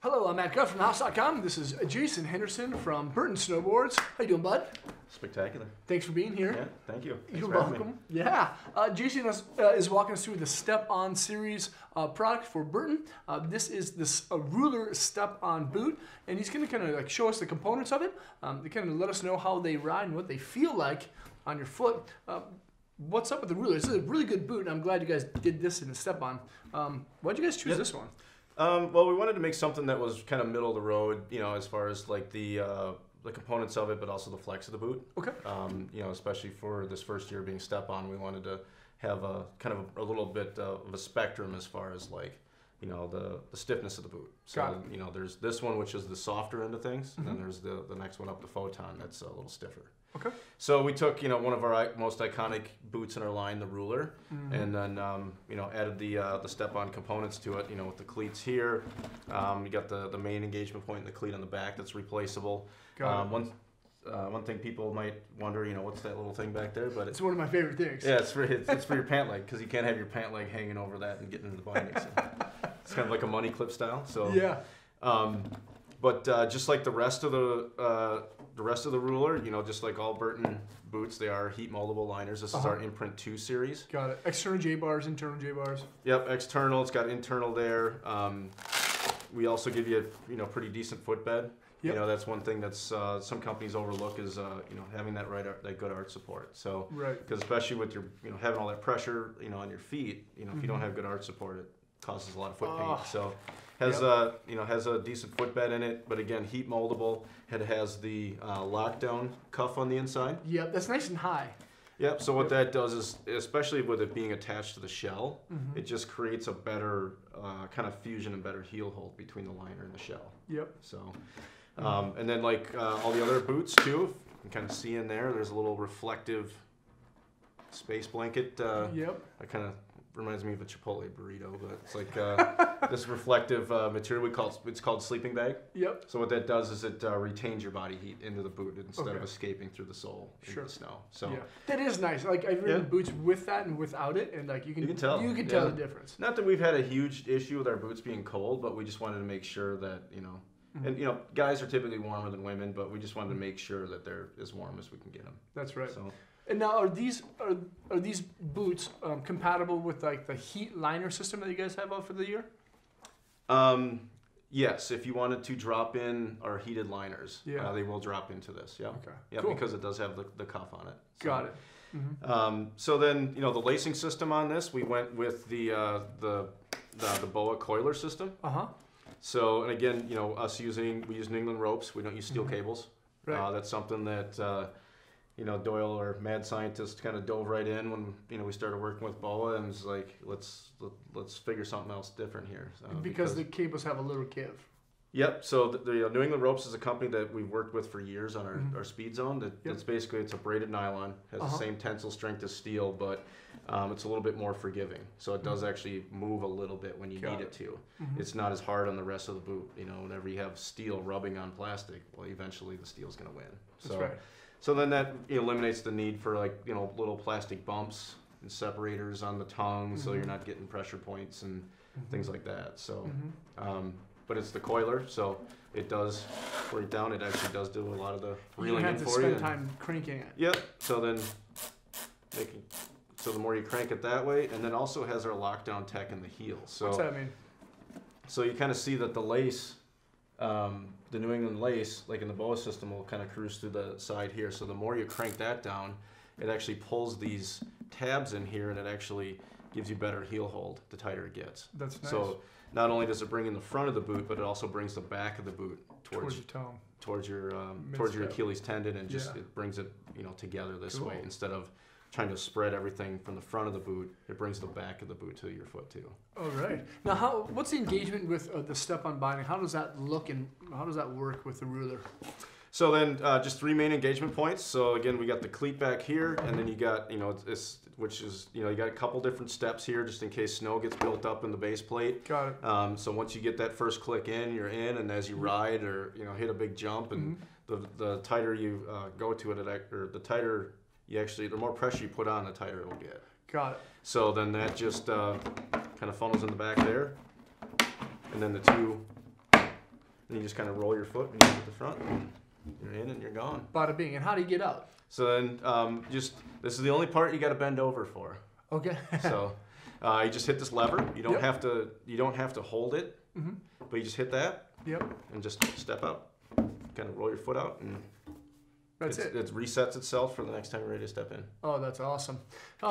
Hello, I'm Matt Guff from House.com. This is Jason Henderson from Burton Snowboards. How you doing, bud? Spectacular. Thanks for being here. Yeah, thank you. Thanks You're for having welcome. me. Yeah. Jason is walking us through the Step-On series product for Burton. This is this ruler Step-On boot, and he's going to kind of like show us the components of it. They kind of let us know how they ride and what they feel like on your foot. What's up with the ruler? This is a really good boot, and I'm glad you guys did this in the Step-On. Why'd you guys choose this one? Well, we wanted to make something that was kind of middle of the road, you know, as far as like the components of it, but also the flex of the boot. Okay. You know, especially for this first year being Step-On, we wanted to have a kind of a little bit of a spectrum as far as like, you know, the stiffness of the boot. So, you know, there's this one, which is the softer end of things, and then there's the next one up, the Photon, that's a little stiffer. Okay. So we took, you know, one of our most iconic boots in our line, the ruler, and then, you know, added the Step-On components to it, you know, with the cleats here. You got the main engagement point and the cleat on the back that's replaceable. One thing people might wonder, you know, what's that little thing back there? But it's one of my favorite things. Yeah, it's for your pant leg, because you can't have your pant leg hanging over that and getting into the binding. So it's kind of like a money clip style. So yeah. But just like the rest of the ruler, you know, just like all Burton boots, they are heat moldable liners. This is our Imprint 2 series. Got it. External J-bars, internal J-bars. Yep, external. It's got internal there. We also give you a, you know, pretty decent footbed. Yep. You know, that's one thing that's some companies overlook is you know, having that that good arch support. So because especially with your, you know, having all that pressure, you know, on your feet, you know, if you don't have good arch support, it causes a lot of foot pain. So has you know, has a decent footbed in it, but again, heat moldable. It has the lockdown cuff on the inside. Yep, that's nice and high. Yep. So what that does is, especially with it being attached to the shell, it just creates a better kind of fusion and better heel hold between the liner and the shell. Yep. So. And then like all the other boots too, you can kind of see in there, there's a little reflective space blanket. Yep. That kind of reminds me of a Chipotle burrito, but it's like this reflective material it's called sleeping bag. Yep. So what that does is it retains your body heat into the boot instead of escaping through the sole into the snow. So that is nice. Like I've ridden boots with that and without it, and like you can tell the difference. Not that we've had a huge issue with our boots being cold, but we just wanted to make sure that, you know. And you know, guys are typically warmer than women, but we just wanted to make sure that they're as warm as we can get them. That's right. So, and now, are these boots compatible with like the heat liner system that you guys have out for the year? Yes, if you wanted to drop in our heated liners, they will drop into this. Yeah. Okay. Yeah, cool. Because it does have the cuff on it. So. Got it. So then, you know, the lacing system on this, we went with the BOA coiler system. So, and again, you know, we use New England ropes. We don't use steel cables. Right. That's something that, you know, Doyle, our mad scientist, kind of dove right in when, you know, we started working with BOA and was like, let's figure something else different here. Because the cables have a little give. Yep. So the New England Ropes is a company that we've worked with for years on our speed zone. It's basically, it's a braided nylon, has the same tensile strength as steel, but it's a little bit more forgiving. So it does actually move a little bit when you need it to. It's not as hard on the rest of the boot. You know, whenever you have steel rubbing on plastic, well, eventually the steel's going to win. So, that's right. So then that eliminates the need for, like, you know, little plastic bumps and separators on the tongue, so you're not getting pressure points and things like that. So. But it's the coiler, so it does break down. It actually does do a lot of the reeling in for you. You have to spend time cranking it. Yep. So then, so the more you crank it that way, and then also has our lockdown tech in the heel. So what's that mean? So you kind of see that the lace, the New England lace, like in the BOA system, will kind of cruise through the side here. So the more you crank that down, it actually pulls these tabs in here, and it actually gives you better heel hold the tighter it gets. That's nice. So not only does it bring in the front of the boot, but it also brings the back of the boot towards your toe, towards your Achilles tendon, and just it brings it, you know, together this way instead of trying to spread everything from the front of the boot. It brings the back of the boot to your foot too. All right. Now, what's the engagement with the Step-On binding? How does that look and how does that work with the ruler? So then, just 3 main engagement points. So again, we got the cleat back here, and then you got, you know, which is, you know, you got a couple different steps here just in case snow gets built up in the base plate. Got it. So once you get that first click in, you're in, and as you ride or, you know, hit a big jump, and the tighter you go to it, or the tighter you actually, the more pressure you put on, the tighter it'll get. Got it. So then that just kind of funnels in the back there. and then the two, and you just kind of roll your foot and you hit the front, and you're in and you're gone. Bada bing. And how do you get out? So then this is the only part you got to bend over for. Okay. So you just hit this lever. You don't have to hold it, but you just hit that. Yep. And just step out. Kind of roll your foot out, and that's it. It resets itself for the next time you're ready to step in. Oh, that's awesome.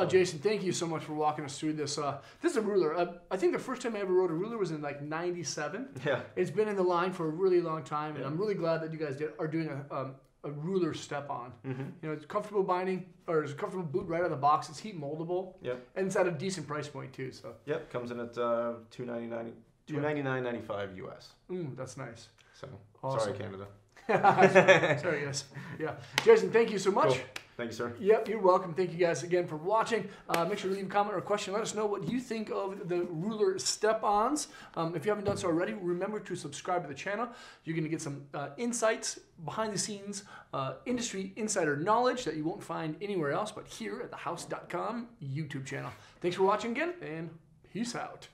Jason, thank you so much for walking us through this. This is a ruler. I think the first time I ever rode a ruler was in like '97. Yeah. It's been in the line for a really long time, and I'm really glad that you guys are doing a ruler step-on. You know, it's comfortable binding, or it's a comfortable boot right out of the box. It's heat moldable. Yep. And it's at a decent price point too. So. Yep. Comes in at $299.95 US. That's nice. So awesome. Sorry, Canada. Sorry, guys. Yeah, Jason, thank you so much. Cool. Thank you, sir. Yep, you're welcome. Thank you guys again for watching. Make sure to leave a comment or a question. Let us know what you think of the ruler step-ons. If you haven't done so already, remember to subscribe to the channel. You're going to get some insights, behind-the-scenes, industry insider knowledge that you won't find anywhere else but here at thehouse.com YouTube channel. Thanks for watching again, and peace out.